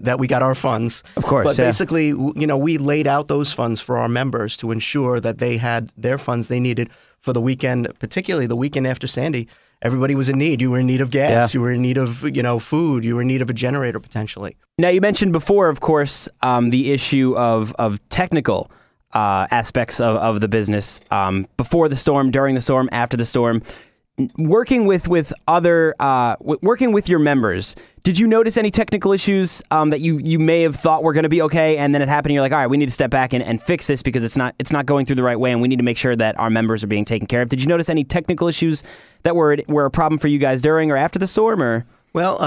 that we got our funds. Of course, but basically, we laid out those funds for our members to ensure that they had their funds they needed for the weekend, particularly the weekend after Sandy. Everybody was in need. You were in need of gas. You were in need of, food. You were in need of a generator potentially. Now, you mentioned before, of course, the issue of technical aspects of the business before the storm, during the storm, after the storm. Working with your members, did you notice any technical issues that you may have thought were going to be okay, and then it happened, and you're like, all right, we need to step back and fix this because it's not going through the right way, and we need to make sure that our members are being taken care of? Did you notice any technical issues that were a problem for you guys during or after the storm, or? Well,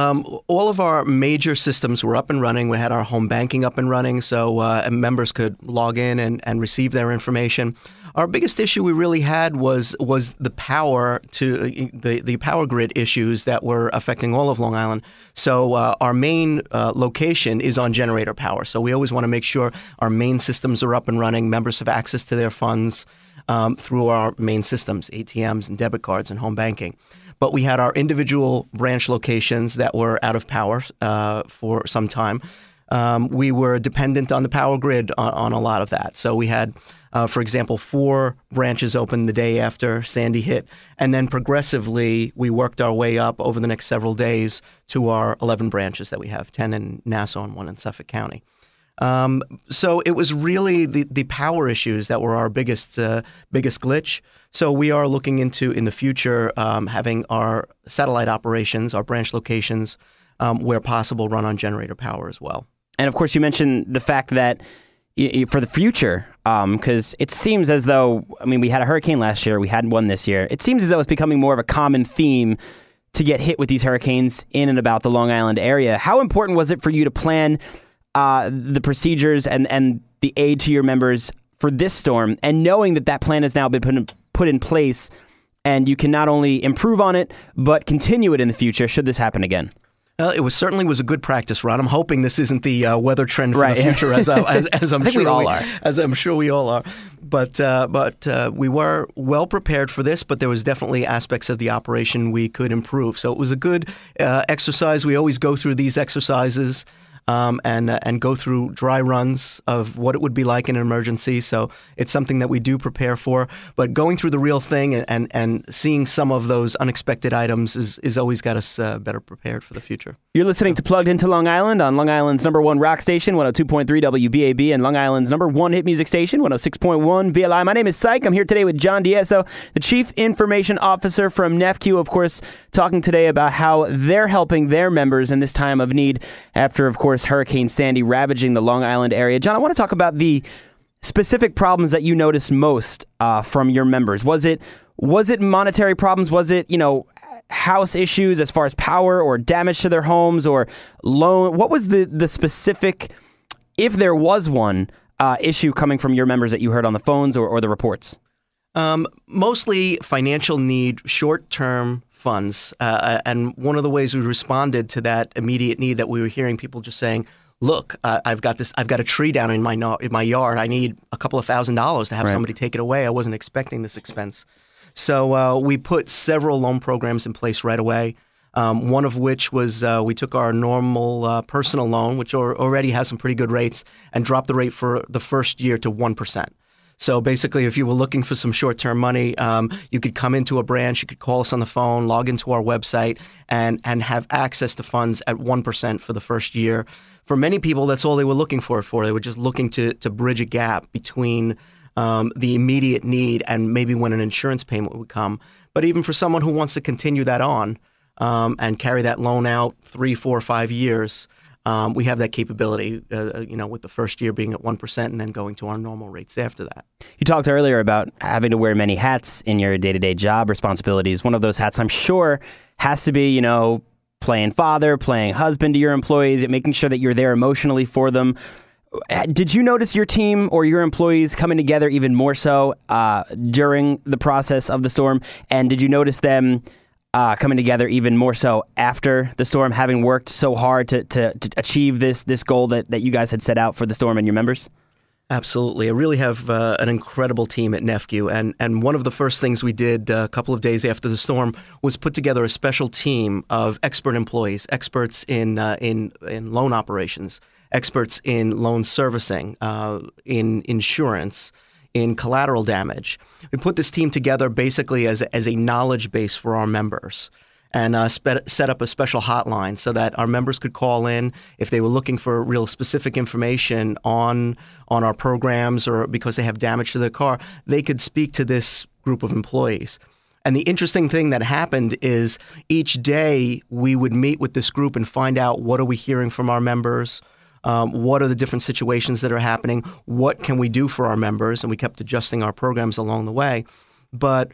all of our major systems were up and running. We had our home banking up and running, so members could log in and receive their information. Our biggest issue we really had was the power to the power grid issues that were affecting all of Long Island. So our main location is on generator power. So we always want to make sure our main systems are up and running. Members have access to their funds through our main systems, ATMs and debit cards and home banking. But we had our individual branch locations that were out of power for some time. We were dependent on the power grid on a lot of that. So we had, for example, 4 branches open the day after Sandy hit. And then progressively, we worked our way up over the next several days to our 11 branches that we have, 10 in Nassau and 1 in Suffolk County. So it was really the power issues that were our biggest glitch. So we are looking into, in the future, having our satellite operations, our branch locations, where possible, run on generator power as well. And of course, you mentioned the fact that for the future, because it seems as though, we had a hurricane last year, we had one this year. It seems as though it's becoming more of a common theme to get hit with these hurricanes in and about the Long Island area. How important was it for you to plan the procedures and the aid to your members for this storm, and knowing that plan has now been put in place, and you can not only improve on it, but continue it in the future should this happen again? It certainly was a good practice, Ron. I'm hoping this isn't the weather trend for the future, as I'm sure we all are. As I'm sure we all are. But we were well prepared for this, but there was definitely aspects of the operation we could improve. So it was a good exercise. We always go through these exercises and go through dry runs of what it would be like in an emergency. So it's something that we do prepare for. But going through the real thing and seeing some of those unexpected items is always got us better prepared for the future. You're listening to Plugged Into Long Island on Long Island's #1 rock station, 102.3 WBAB, and Long Island's #1 hit music station, 106.1 VLI. My name is Syke. I'm here today with John DeIeiso, the Chief Information Officer from NEFCU, of course, talking today about how they're helping their members in this time of need after, of course, Hurricane Sandy ravaging the Long Island area. John, I want to talk about the specific problems that you noticed most from your members. Was it monetary problems? Was it, house issues as far as power or damage to their homes or loan? What was the specific, if there was one, issue coming from your members that you heard on the phones or the reports? Mostly financial need, short-term funds. And one of the ways we responded to that immediate need that we were hearing people just saying, look, I've got a tree down in my yard. I need a couple of $1,000s to have somebody take it away. I wasn't expecting this expense. So we put several loan programs in place right away. One of which was we took our normal personal loan, which already has some pretty good rates, and dropped the rate for the first year to 1%. So basically, if you were looking for some short-term money, you could come into a branch, you could call us on the phone, log into our website, and have access to funds at 1% for the first year. For many people, that's all they were looking for. They were just looking to bridge a gap between the immediate need and maybe when an insurance payment would come. But even for someone who wants to continue that on and carry that loan out 3, 4, 5 years, we have that capability, with the first year being at 1% and then going to our normal rates after that. You talked earlier about having to wear many hats in your day-to-day job responsibilities. One of those hats, I'm sure, has to be, playing father, playing husband to your employees, and making sure that you're there emotionally for them. Did you notice your team or your employees coming together even more so during the process of the storm? And did you notice them coming together even more so after the storm, having worked so hard to achieve this goal that you guys had set out for the storm and your members? Absolutely. I really have an incredible team at NEFCU. And one of the first things we did a couple of days after the storm was put together a special team of expert employees, experts in loan operations, experts in loan servicing, in insurance, in collateral damage. We put this team together basically as a knowledge base for our members, and set up a special hotline so that our members could call in if they were looking for real specific information on our programs, or because they have damage to their car, they could speak to this group of employees. And the interesting thing that happened is each day we would meet with this group and find out, what are we hearing from our members? What are the different situations that are happening? What can we do for our members? And we kept adjusting our programs along the way. But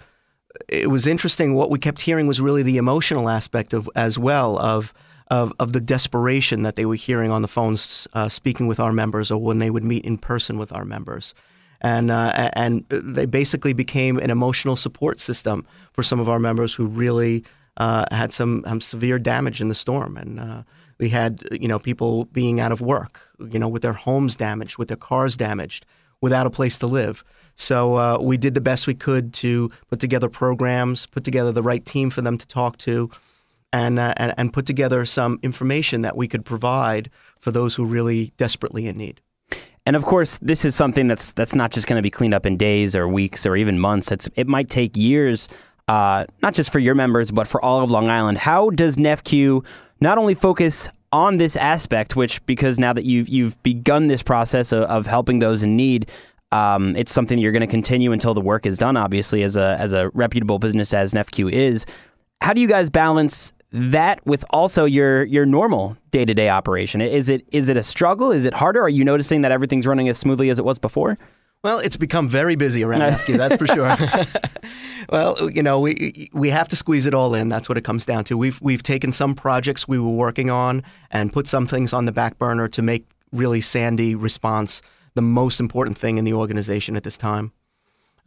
it was interesting. What we kept hearing was really the emotional aspect of the desperation that they were hearing on the phones, speaking with our members, or when they would meet in person with our members. And they basically became an emotional support system for some of our members who really had some severe damage in the storm. And we had people being out of work, with their homes damaged, with their cars damaged, without a place to live. So we did the best we could to put together programs, put together the right team for them to talk to, and put together some information that we could provide for those who really desperately in need. And of course, this is something that's not just going to be cleaned up in days or weeks or even months. It might take years, not just for your members, but for all of Long Island. How does NEFCU not only focus on this aspect, which, because now that you've begun this process of helping those in need, it's something that you're going to continue until the work is done, obviously, as a reputable business as NEFCU is. How do you guys balance that with also your normal day-to-day operation? Is it a struggle? Is it harder? Are you noticing that everything's running as smoothly as it was before? Well, it's become very busy around NEFCU, that's for sure. Well, we have to squeeze it all in. That's what it comes down to. We've taken some projects we were working on and put some things on the back burner to make really Sandy response the most important thing in the organization at this time.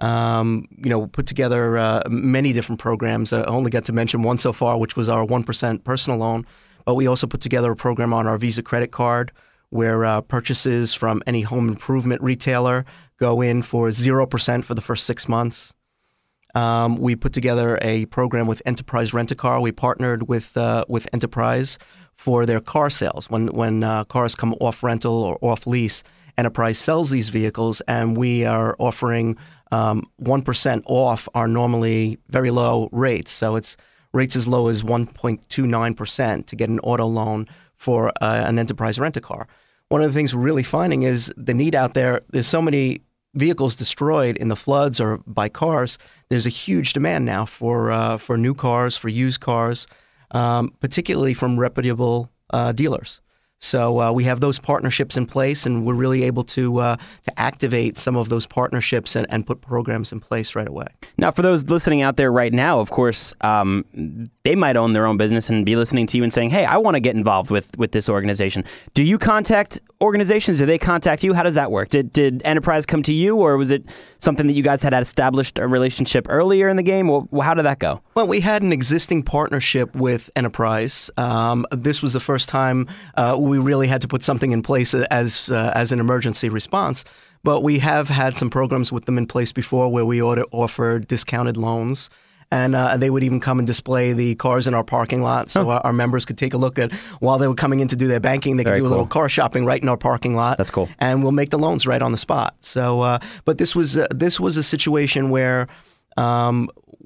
Put together many different programs. I only got to mention one so far, which was our 1% personal loan. But we also put together a program on our Visa credit card where purchases from any home improvement retailer go in for 0% for the first 6 months. We put together a program with Enterprise Rent-A-Car. We partnered with Enterprise for their car sales. When cars come off rental or off lease, Enterprise sells these vehicles, and we are offering 1% off our normally very low rates. So it's rates as low as 1.29% to get an auto loan for an Enterprise Rent-A-Car. One of the things we're really finding is the need out there. There's so many vehicles destroyed in the floods or by cars. There's a huge demand now for new cars, for used cars, particularly from reputable dealers. So we have those partnerships in place, and we're really able to activate some of those partnerships and put programs in place right away. Now, for those listening out there right now, of course, they might own their own business and be listening to you and saying, hey, I want to get involved with this organization. Do you contact organizations? Do they contact you? How does that work? Did Enterprise come to you, or was it something that you guys had established a relationship earlier in the game? Well, how did that go? Well, we had an existing partnership with Enterprise. This was the first time we really had to put something in place as an emergency response. But we have had some programs with them in place before where we offered discounted loans. And they would even come and display the cars in our parking lot, so our members could take a look at, while they were coming in to do their banking, they could do a little car shopping right in our parking lot. That's cool. And we'll make the loans right on the spot. So, but this was a situation where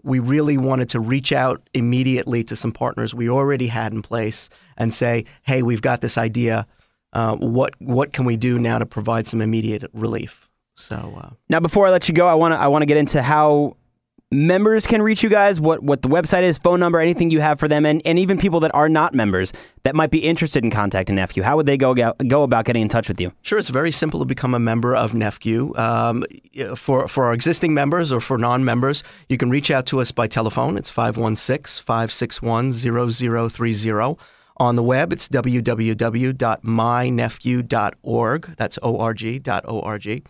we really wanted to reach out immediately to some partners we already had in place and say, hey, we've got this idea. What can we do now to provide some immediate relief? So now, before I let you go, I want to get into how members can reach you guys, what the website is, phone number, anything you have for them, and even people that are not members that might be interested in contacting NEFCU. How would they go about getting in touch with you? Sure, it's very simple to become a member of NEFCU. For our existing members or for non-members, you can reach out to us by telephone. It's 516-561-0030. On the web, it's www.mynefcu.org. That's org.org.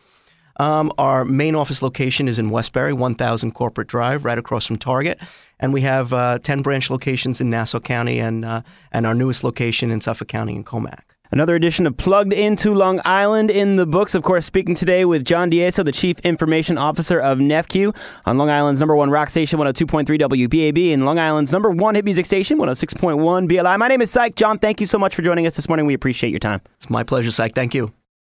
Our main office location is in Westbury, 1000 Corporate Drive, right across from Target. And we have 10 branch locations in Nassau County and our newest location in Suffolk County in Comac. Another edition of Plugged Into Long Island in the books. Of course, speaking today with John DeIeiso, the Chief Information Officer of NEFCU, on Long Island's number one rock station, 102.3 WBAB, and Long Island's number one hit music station, 106.1 BLI. My name is Syke. John, thank you so much for joining us this morning. We appreciate your time. It's my pleasure, Syke. Thank you.